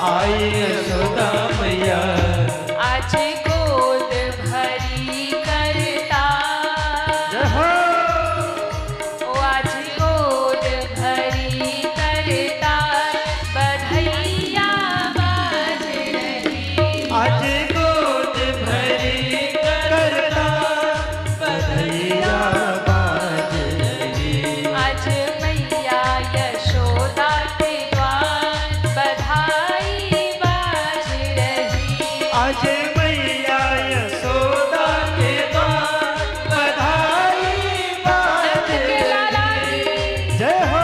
आई यशोदा मैया। आज गोद भरी करता, ओ आज गोद भरी करता, बधैया बाज रही। आज गोद भरी करता, बधैया बाज रही। आज मैया यशोदा के द्वार बधाई बाज रही। आज मैया यशोदा के द्वार बधाई बाज के लाला रही। की जय हो।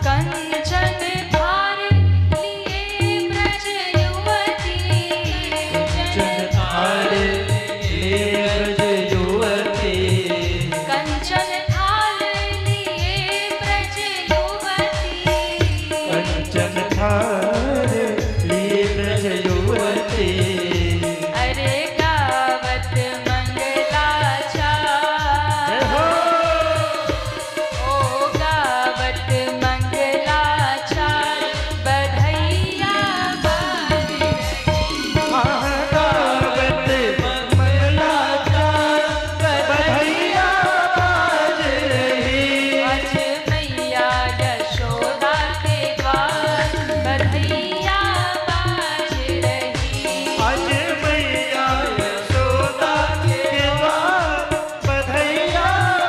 कंचन थार लिए ब्रज युवती। कंचन थार लिए ब्रज युवती। कंचन थाल लिए ब्रज युवती। कंचन थार लिए ब्रज युवती। अरे गावत मंगलाचार, जय हो। ओ गावत मंगलाचार, बधैया बाज रही। गावत मंगलाचार, बधैया बाज रही। आज मैया यशोदा के द्वार बधैया बाज रही। आज मैया यशोदा के द्वार बधैया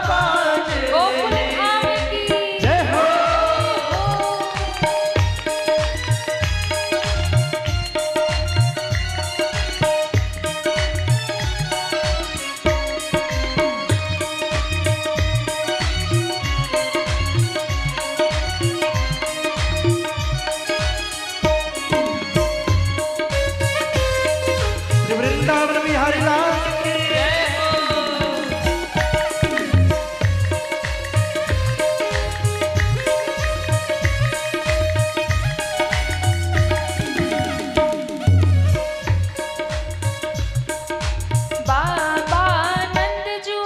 बाज गोकुल रही। धाम की जय हो। श्री वृंदावन बिहारी लाल की जय हो। बाबा नंद जो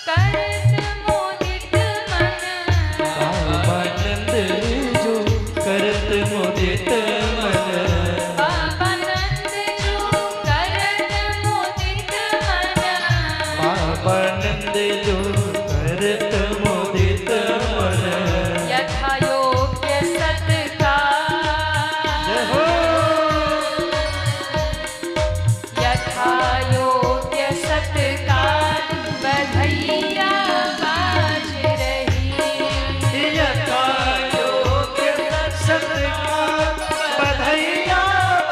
करत मोदित मन। बाबानंद जो करत मोदित मन। बाबा नंद जो करत मोदित मन। बाबानंद जो करत मोदित मन। यथा योग्य सत्कार, जय हो। यथा योग्य सत्कार, बधैया बाज रही। यथा योग्य सत्कार, बधैया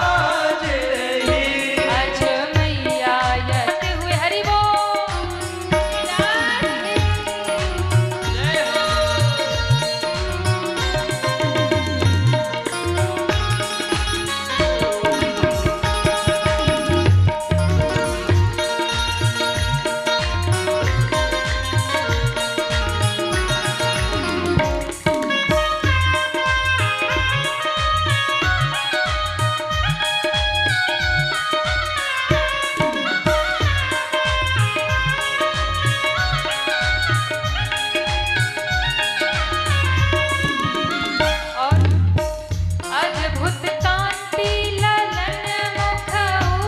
बाज रही। आज मैया यत हुए हरि बोल। जय हो। और अद्भुत कांति ललन मुख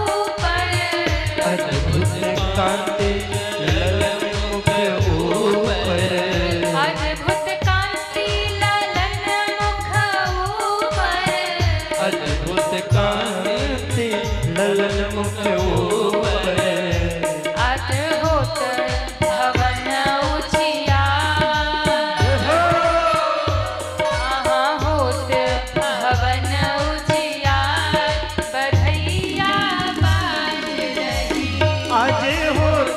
ऊपर। अद्भुत कांति ललन मुख ऊपर। अद्भुत कांति ललन मुख ऊपर। अद्भुत कांति ललन मुख ऊपर। अद्भुत भवन उजियार। हाँ होत भवन उजियार, बधैया बाज रही। आज होत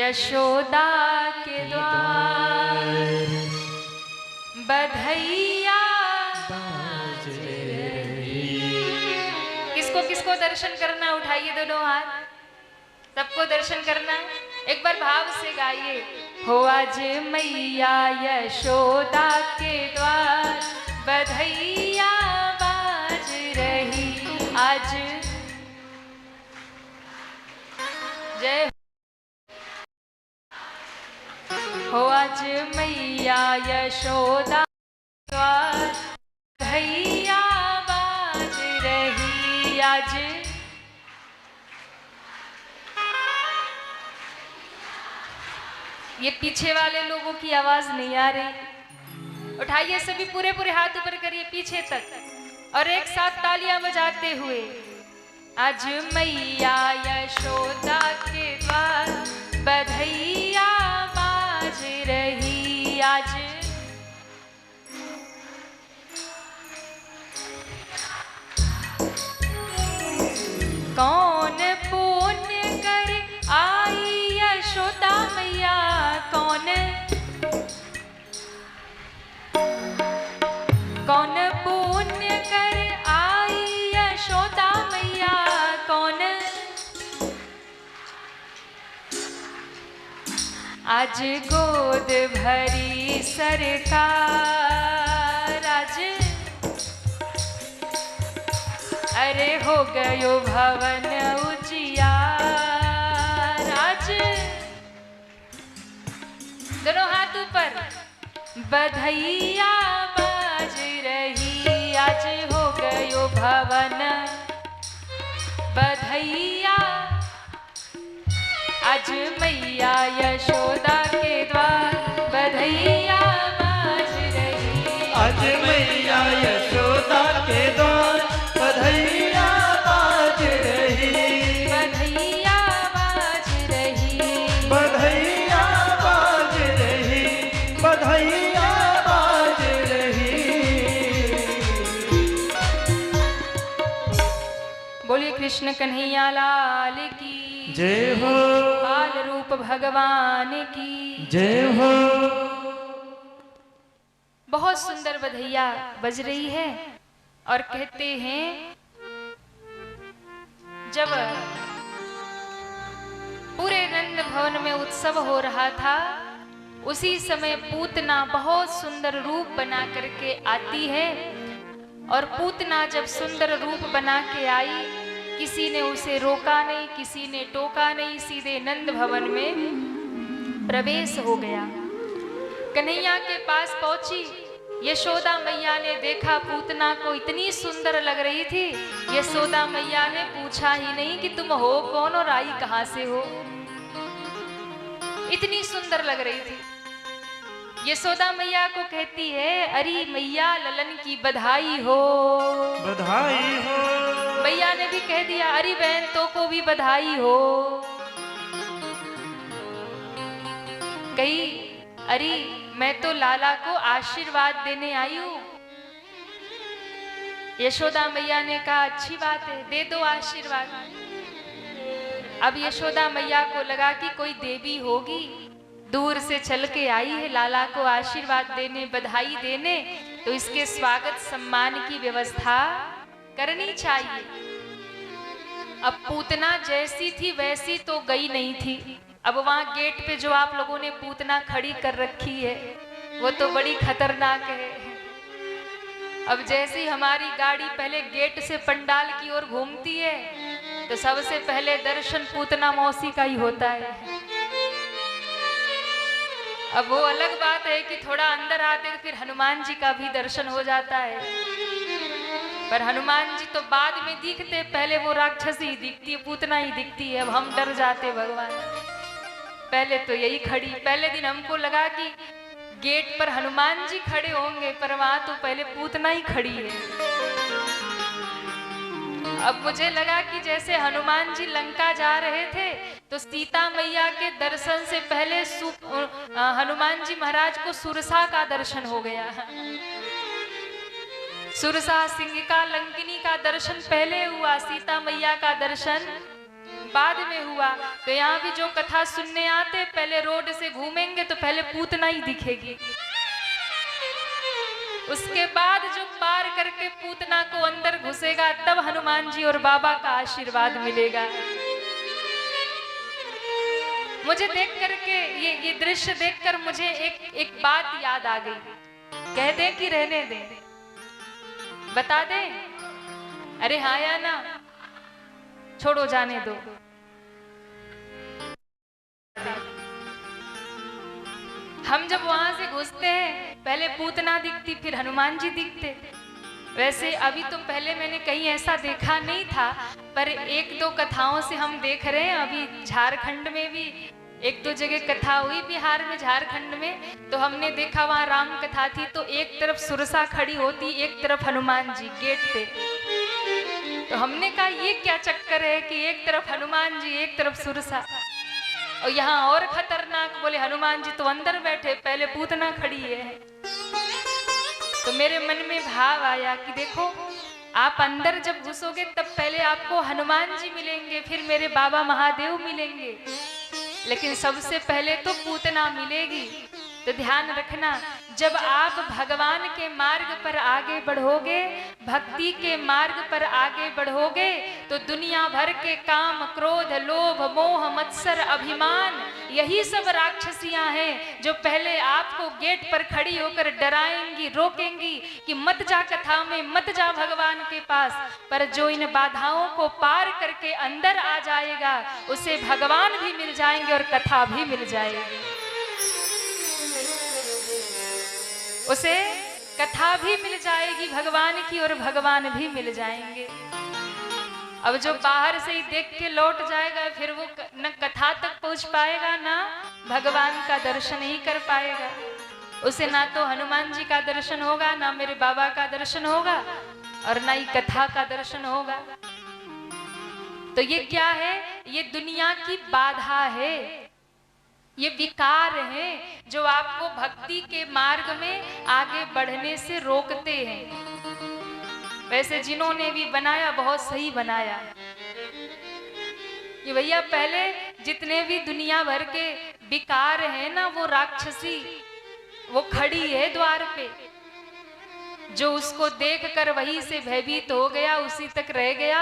यशोदा के द्वार बधैया बाज रही। किसको किसको दर्शन करना, उठाइए दोनों हाथ, सबको दर्शन करना। एक बार भाव से गाइए। हो आज मैया यशोदा के द्वार बधैया बाज रही। आज जय हो आज मैया यशोदा द्वार बधैया बाज रही। आज ये पीछे वाले लोगों की आवाज नहीं आ रही। उठाइए सभी, पूरे पूरे हाथ ऊपर करिए पीछे तक और एक साथ तालियां बजाते हुए। आज मैया यशोदा के द्वार बधैया बाज रही। आज कौन पुण्य कर आई यशोदा मैया, कौन पुण्य कर आई यशोदा मैया, कौन आज गोद भरी सरकार। आज अरे हो गयो भवन उजियार। आज दोनों हाथ ऊपर बधैया बाज रही। आज हो गयो भवन बधैया। आज मैया यशोदा के द्वार बधैया बाज रही। आज मैया यशोदा के द्वार बधैया बाज रही। बधैया बाज रही। बधैया बाज रही। बधैया बाज रही। बोलिए कृष्ण कन्हैया लाल की जय हो। बाल रूप भगवान की जय हो। बहुत सुंदर बधैया बज रही है और कहते हैं जब पूरे नंद भवन में उत्सव हो रहा था, उसी समय पूतना बहुत सुंदर रूप बना करके आती है। और पूतना जब सुंदर रूप बना के आई, किसी ने उसे रोका नहीं, किसी ने टोका नहीं, सीधे नंद भवन में प्रवेश हो गया। कन्हैया के पास पहुंची, यशोदा मैया ने देखा पूतना को इतनी सुंदर लग रही थी। यशोदा मैया ने पूछा ही नहीं कि तुम हो कौन और आई कहां से हो, इतनी सुंदर लग रही थी। यशोदा मैया को कहती है, अरे मैया ललन की बधाई हो। बधाई हो। मैया ने भी कह दिया, अरे बहन तो को भी बधाई हो। कही, अरे मैं तो लाला को आशीर्वाद देने आई हूं। यशोदा मैया ने कहा, अच्छी बात है, दे दो आशीर्वाद। अब यशोदा मैया को लगा कि कोई देवी होगी, दूर से चल के आई है लाला को आशीर्वाद देने, बधाई देने, तो इसके स्वागत सम्मान की व्यवस्था करनी चाहिए। अब पूतना जैसी थी वैसी तो गई नहीं थी। अब वहां गेट पे जो आप लोगों ने पूतना खड़ी कर रखी है, वो तो बड़ी खतरनाक है। अब जैसी हमारी गाड़ी पहले गेट से पंडाल की ओर घूमती है, तो सबसे पहले दर्शन पूतना मौसी का ही होता है। अब वो अलग बात है कि थोड़ा अंदर आते तो फिर हनुमान जी का भी दर्शन हो जाता है, पर हनुमान जी तो बाद में दिखते, पहले वो राक्षसी दिखती है, पूतना ही दिखती है। अब हम डर जाते भगवान। पहले तो यही खड़ी, पहले दिन हमको लगा कि गेट पर हनुमान जी खड़े होंगे, पर वहां तो पहले पूतना ही खड़ी है। अब मुझे लगा कि जैसे हनुमान जी लंका जा रहे थे, तो सीता मैया के दर्शन से पहले हनुमान जी महाराज को सुरसा का दर्शन हो गया। सुरसा सिंह का, लंकिनी का दर्शन पहले हुआ, सीता मैया का दर्शन बाद में हुआ। तो यहाँ भी जो कथा सुनने आते पहले रोड से घूमेंगे तो पहले पूतना ही दिखेगी, उसके बाद जो पार करके पूतना को अंदर घुसेगा तब हनुमान जी और बाबा का आशीर्वाद मिलेगा। मुझे देख करके ये दृश्य देखकर मुझे एक बात याद आ गई। कह दें कि रहने दें? बता दें? अरे हाँ या ना? छोड़ो, जाने दो। हम जब वहां से घुसते हैं पहले पूतना दिखती, फिर हनुमान जी दिखते। वैसे अभी तो पहले मैंने कहीं ऐसा देखा नहीं था, पर एक दो कथाओं से हम देख रहे हैं। अभी झारखंड में भी एक दो जगह कथा हुई, बिहार में, झारखंड में, तो हमने देखा वहां राम कथा थी। तो एक तरफ सुरसा खड़ी होती, एक तरफ हनुमान जी गेट पे। तो हमने कहा ये क्या चक्कर है कि एक तरफ हनुमान जी एक तरफ सुरसा, और यहाँ और खतरनाक, बोले हनुमान जी तो अंदर बैठे, पहले पूतना खड़ी है। तो मेरे मन में भाव आया कि देखो, आप अंदर जब घुसोगे तब पहले आपको हनुमान जी मिलेंगे, फिर मेरे बाबा महादेव मिलेंगे, लेकिन सबसे पहले तो पूतना मिलेगी। तो ध्यान रखना, जब आप भगवान के मार्ग पर आगे बढ़ोगे, भक्ति के मार्ग पर आगे बढ़ोगे, तो दुनिया भर के काम, क्रोध, लोभ, मोह, मत्सर, अभिमान, यही सब राक्षसियां हैं जो पहले आपको गेट पर खड़ी होकर डराएंगी, रोकेंगी कि मत जा कथा में, मत जा भगवान के पास। पर जो इन बाधाओं को पार करके अंदर आ जाएगा, उसे भगवान भी मिल जाएंगे और कथा भी मिल जाएगी, उसे कथा भी मिल जाएगी भगवान की और भगवान भी मिल जाएंगे। अब जो बाहर से ही देख के लौट जाएगा, फिर वो न कथा तक पहुंच पाएगा, ना भगवान का दर्शन ही कर पाएगा। उसे ना तो हनुमान जी का दर्शन होगा, ना मेरे बाबा का दर्शन होगा, और ना ही कथा का दर्शन होगा। तो ये क्या है? ये दुनिया की बाधा है, ये विकार हैं जो आपको भक्ति के मार्ग में आगे बढ़ने से रोकते हैं। वैसे जिन्होंने भी बनाया बहुत सही बनाया कि भैया पहले जितने भी दुनिया भर के विकार हैं ना, वो राक्षसी वो खड़ी है द्वार पे, जो उसको देखकर वहीं से भयभीत हो गया, उसी तक रह गया,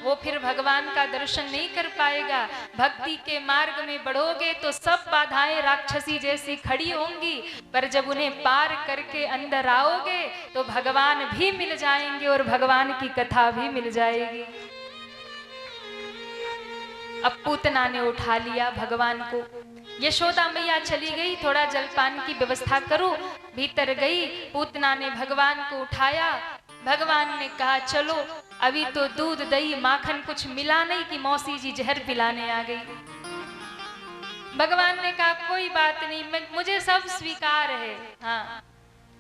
वो फिर भगवान का दर्शन नहीं कर पाएगा। भक्ति के मार्ग में बढ़ोगे तो सब बाधाएं राक्षसी जैसी खड़ी होंगी, पर जब उन्हें पार करके अंदर आओगे तो भगवान भी मिल जाएंगे और भगवान की कथा भी मिल जाएगी। अब पूतना ने उठा लिया भगवान को, यशोदा मैया चली गई, थोड़ा जलपान की व्यवस्था करो, भीतर गई, पूतना ने भगवान को उठाया। भगवान ने कहा चलो, अभी तो दूध दही माखन कुछ मिला नहीं कि मौसी जी जहर पिलाने आ गई। भगवान ने कहा कोई बात नहीं, मुझे सब स्वीकार है। हाँ,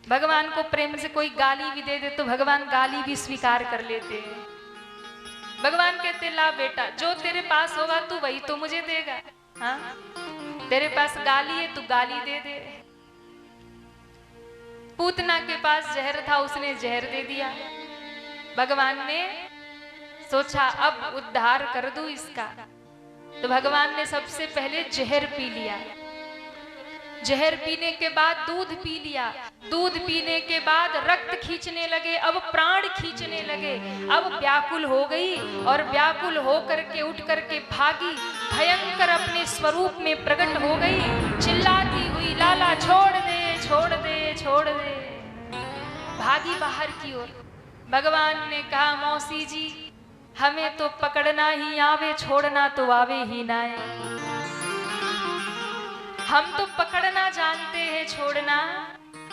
भगवान को प्रेम से कोई गाली भी दे दे तो भगवान गाली भी स्वीकार कर लेते हैं। भगवान कहते ला बेटा, जो तेरे पास होगा तू वही तो मुझे देगा। हाँ, तेरे पास गाली है तू गाली दे दे। पूतना के पास जहर था, उसने जहर दे दिया। भगवान ने सोचा अब उद्धार कर दूं इसका, तो भगवान ने सबसे पहले जहर पी लिया। जहर पीने के बाद दूध पी लिया, दूध पीने के बाद रक्त खींचने लगे, अब प्राण खींचने लगे। अब व्याकुल हो गई और व्याकुल हो करके उठ करके भागी, भयंकर अपने स्वरूप में प्रकट हो गई, चिल्लाती हुई लाला छोड़ दे छोड़ दे छोड़ दे, भागी बाहर की ओर। भगवान ने कहा मौसी जी, हमें तो पकड़ना ही आवे, छोड़ना तो आवे ही ना है। हम तो पकड़ना जानते हैं, छोड़ना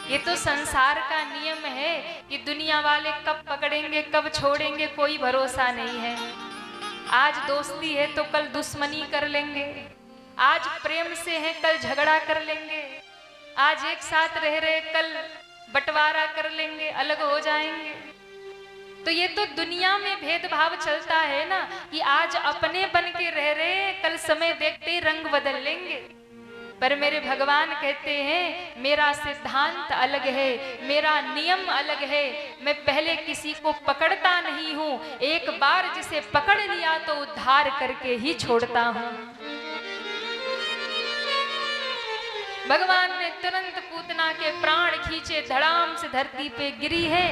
ये तो संसार का नियम है कि दुनिया वाले कब पकड़ेंगे कब छोड़ेंगे कोई भरोसा नहीं है। आज दोस्ती है तो कल दुश्मनी कर लेंगे, आज प्रेम से है कल झगड़ा कर लेंगे, आज एक साथ रह रहे कल बंटवारा कर लेंगे, अलग हो जाएंगे। तो ये तो दुनिया में भेदभाव चलता है ना, कि आज अपने बन के रह रहे, कल समय देखते ही रंग बदल लेंगे। पर मेरे भगवान कहते हैं मेरा सिद्धांत अलग है, मेरा नियम अलग है। मैं पहले किसी को पकड़ता नहीं हूं, एक बार जिसे पकड़ लिया तो उद्धार करके ही छोड़ता हूं। भगवान ने तुरंत पूतना के प्राण खींचे, धड़ाम से धरती पे गिरी है,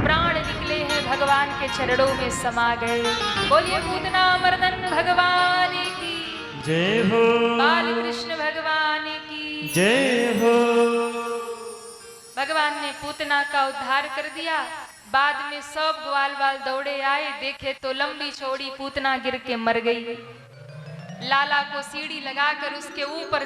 प्राण निकले हैं, भगवान के चरणों में समा गए। बोलिए पूतना मर्दन भगवान की जय हो, बाल कृष्ण भगवान की जय हो। भगवान ने पूतना का उद्धार कर दिया। बाद में सब ग्वाल बाल दौड़े आए, देखे तो लंबी चौड़ी पूतना गिर के मर गई। लाला को सीढ़ी लगाकर उसके ऊपर